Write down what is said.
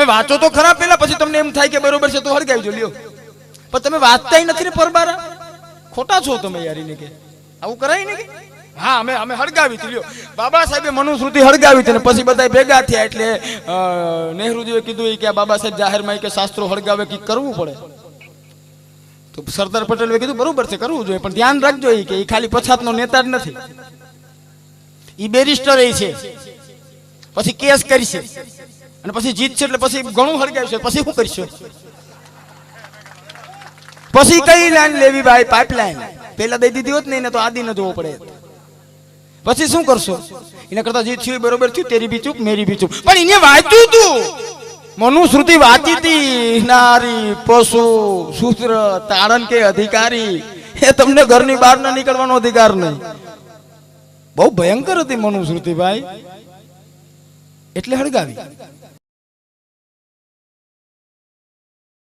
તમે વાંચો તો ખરા પેલા, પછી તમને એમ થાય કે બરોબર છે તો હળગાવી જો લ્યો, પણ તમે વાંચતાય નથી ને પરબારા, ખોટા છો તમે યારીને કે આવું કરાય ને કે હા અમે હળગાવી હતી લ્યો. બાબા સાહેબે મનુસ્મૃતિ હળગાવી હતી ને પછી બધા ભેગા થયા એટલે નહેરુજીએ કીધું કે આ બાબા સાહેબ જાહેરમાં કે શાસ્ત્રો હળગાવે કે કરવું પડે. તો સરદાર પટેલે કીધું બરોબર છે કરવું જોઈએ, પણ ધ્યાન રાખજો કે એ ખાલી પછાતનો નેતા જ નથી, એ બેરિસ્ટર એ છે, પછી કેસ કરશે અને પછી જીતશે એટલે પછી ઘણું હળગાવશે, પછી શું કરશે, પછી કઈ લાઈન લેવી ભાઈ, પાઇપલાઈન પેલા દઈ દીધી હોત ને એને તો આદિ ન જોવો પડે, પછી શું કરશો? એના કરતા જીત થયું બરોબર થયું, તેરી બી ચૂપ મેરી બી ચૂપ. પણ એને વાંચ્યું તું, મનુસ્મૃતિ વાંચી હતી, નારી પશુ શૂદ્ર તારણ કે અધિકારી, એ તમને ઘરની બહાર ના નીકળવાનો અધિકાર નહીં. બહુ ભયંકર હતી મનુસ્મૃતિ ભાઈ, એટલે હળગાવી.